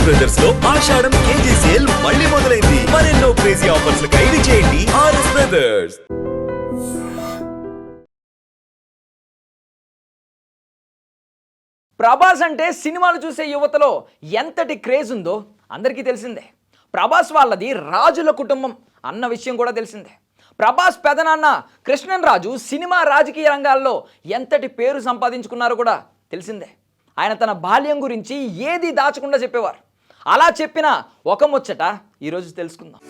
Brothers లో ఆషాఢం KG sale మళ్ళీ మొదలైంది. మరెన్నో క్రేజీ ఆఫర్స్ ఖైదీ చేయండి ఆర్ఎస్ బ్రదర్స్. ప్రభాస్ అంటే సినిమాలు చూసే యువతలో ఎంతటి క్రేజ్ ఉందో అందరికీ తెలిసిందే. ప్రభాస్ వాళ్ళది రాజుల కుటుంబం అన్న విషయం కూడా తెలిసిందే. ప్రభాస్ పెదనాన్న కృష్ణన్ రాజు సినిమా రాజకీయ రంగాల్లో ఎంతటి పేరు సంపాదించుకున్నారో కూడా తెలిసిందే. ఆయన తన బాల్యం గురించి ఏది దాచకుండా చెప్పేవారు. అలా చెప్పిన ఒక ముచ్చట ఈరోజు తెలుసుకుందాం.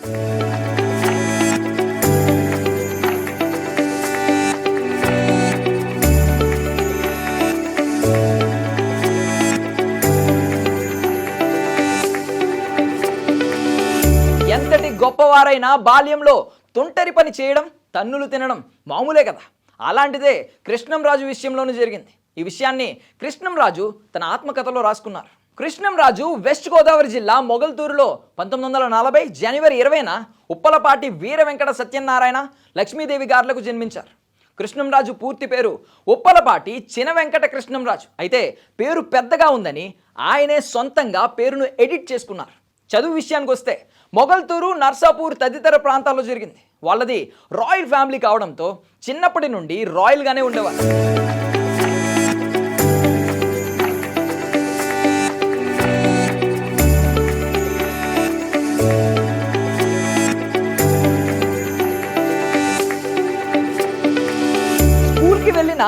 ఎంతటి గొప్పవారైనా బాల్యంలో తుంటరి పని చేయడం, తన్నులు తినడం మామూలే కదా. అలాంటిదే కృష్ణంరాజు విషయంలోనూ జరిగింది. ఈ విషయాన్ని కృష్ణంరాజు తన ఆత్మకథలో రాసుకున్నారు. కృష్ణంరాజు వెస్ట్ గోదావరి జిల్లా మొగల్తూరులో 1940 జనవరి 20న ఉప్పలపాటి వీర వెంకట సత్యనారాయణ లక్ష్మీదేవి గారులకు జన్మించారు. కృష్ణంరాజు పూర్తి పేరు ఉప్పలపాటి చిన వెంకట కృష్ణంరాజు. అయితే పేరు పెద్దగా ఉందని ఆయనే సొంతంగా పేరును ఎడిట్ చేసుకున్నారు. చదువు విషయానికి వస్తే మొగల్తూరు, నర్సాపూర్ తదితర ప్రాంతాల్లో జరిగింది. వాళ్ళది రాయల్ ఫ్యామిలీ కావడంతో చిన్నప్పటి నుండి రాయల్గానే ఉండేవారు. స్కూల్కి వెళ్ళిన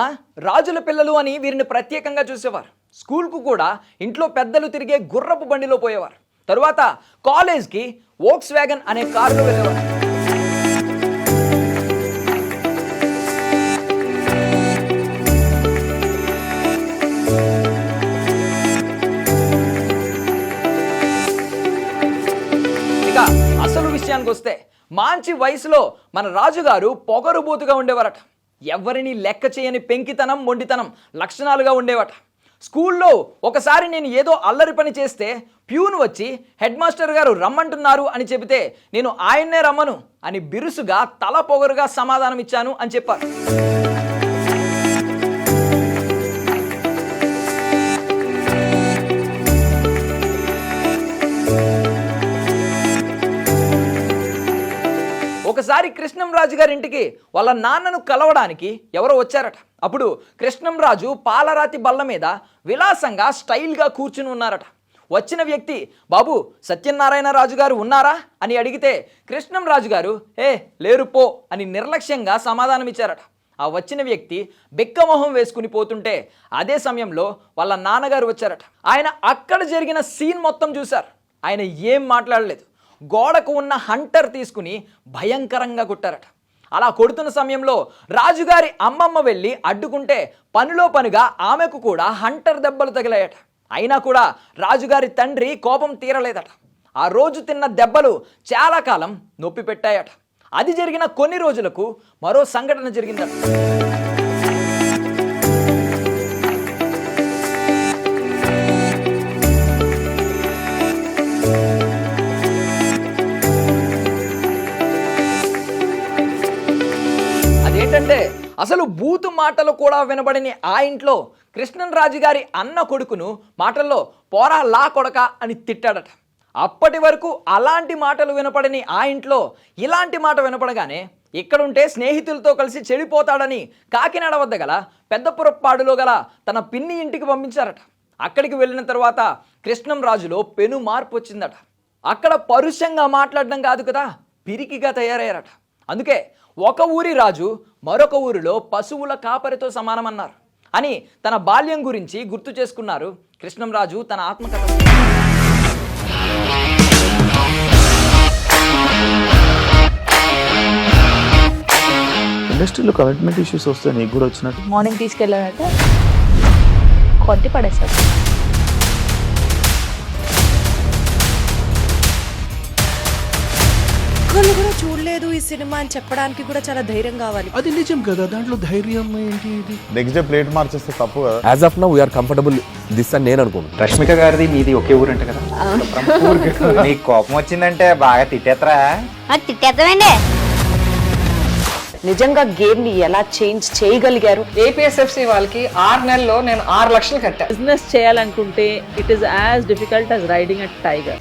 రాజుల పిల్లలు అని వీరిని ప్రత్యేకంగా చూసేవారు. స్కూల్కు కూడా ఇంట్లో పెద్దలు తిరిగే గుర్రపు బండిలో పోయేవారు. తరువాత కాలేజ్కి వోక్స్ వ్యాగన్ అనే కారులో వెళ్ళేవారు. ఇక అసలు విషయానికి వస్తే మంచి వయసులో మన రాజుగారు పొగరుబోతుగా ఉండేవారట. ఎవరిని లెక్క చేయని పెంకితనం, మొండితనం లక్షణాలుగా ఉండేవట. స్కూల్లో ఒకసారి నేను ఏదో అల్లరి పని చేస్తే ప్యూన్ వచ్చి హెడ్ మాస్టర్ గారు రమ్మంటున్నారు అని చెబితే నేను ఆయన్నే రమ్మను అని బిరుసుగా తల పొగరుగా సమాధానం ఇచ్చాను అని చెప్పారు. ఒకసారి కృష్ణంరాజు గారి ఇంటికి వాళ్ళ నాన్నను కలవడానికి ఎవరో వచ్చారట. అప్పుడు కృష్ణంరాజు పాలరాతి బల్ల మీద విలాసంగా స్టైల్గా కూర్చుని ఉన్నారట. వచ్చిన వ్యక్తి, బాబు సత్యనారాయణ రాజు గారు ఉన్నారా అని అడిగితే కృష్ణంరాజు గారు లేరు పో అని నిర్లక్ష్యంగా సమాధానం ఇచ్చారట. ఆ వచ్చిన వ్యక్తి బిక్కమొహం వేసుకుని పోతుంటే అదే సమయంలో వాళ్ళ నాన్నగారు వచ్చారట. ఆయన అక్కడ జరిగిన సీన్ మొత్తం చూశారు. ఆయన ఏం మాట్లాడలేదు. గోడకు ఉన్న హంటర్ తీసుకుని భయంకరంగా కొట్టారట. అలా కొడుతున్న సమయంలో రాజుగారి అమ్మమ్మ వెళ్ళి అడ్డుకుంటే పనిలో పనిగా ఆమెకు కూడా హంటర్ దెబ్బలు తగిలాయట. అయినా కూడా రాజుగారి తండ్రి కోపం తీరలేదట. ఆ రోజు తిన్న దెబ్బలు చాలా కాలం నొప్పి పెట్టాయట. అది జరిగిన కొన్ని రోజులకు మరో సంఘటన జరిగిందట. ఏంటంటే అసలు బూతు మాటలు కూడా వినబడిన ఆ ఇంట్లో కృష్ణంరాజు గారి అన్న కొడుకును మాటల్లో పోరా లా కొడక అని తిట్టాడట. అప్పటి వరకు అలాంటి మాటలు వినపడని ఆ ఇంట్లో ఇలాంటి మాట వినపడగానే ఇక్కడుంటే స్నేహితులతో కలిసి చెడిపోతాడని కాకినాడ వద్ద గల పెద్దపురప్పాడులో గల తన పిన్ని ఇంటికి పంపించారట. అక్కడికి వెళ్ళిన తర్వాత కృష్ణంరాజులో పెను మార్పు వచ్చిందట. అక్కడ పరుషంగా మాట్లాడడం కాదు కదా, పిరికిగా తయారయ్యారట. అందుకే ఒక ఊరి రాజు మరొక ఊరిలో పశువుల కాపరితో సమానమన్నారు అని తన బాల్యం గురించి గుర్తు చేసుకున్నారు కృష్ణంరాజు తన ఆత్మకథ. ఇండస్ట్రీలో కమిట్మెంట్ ఇష్యూస్ వస్తే నీకు కూడా వచ్చినట్టు? మార్నింగ్ తీసుకెళ్ళానంటే కొట్టి పడేసారు. ఒక్కళ్ళు కూడా చూడలేదు ఈ సినిమా అని చెప్పడానికి కూడా చాలా ధైర్యం కావాలి. అది నిజం కదా, దాంట్లో ధైర్యం ఏంటి? ఇది నెక్స్ట్ డే ప్లేట్ మార్చేస్తే తప్పు కదా. As of now we are comfortable this అని నేను అనుకుంటున్నాను. రష్మిక గారిది మీది ఒకే ఊరు అంట కదా? నీకు కోపం వచ్చిందంటే బాగా తిట్టేత్తరా? తిట్టేద్దామండి. నిజంగా గేమ్ ని ఎలా చేంజ్ చేయగలిగారు? ఏపీఎస్ఎఫ్సి వాళ్ళకి 6 నెలల్లో నేను 6 లక్షలు కట్టా. బిజినెస్ చేయాలనుకుంటే it is as difficult as riding a tiger.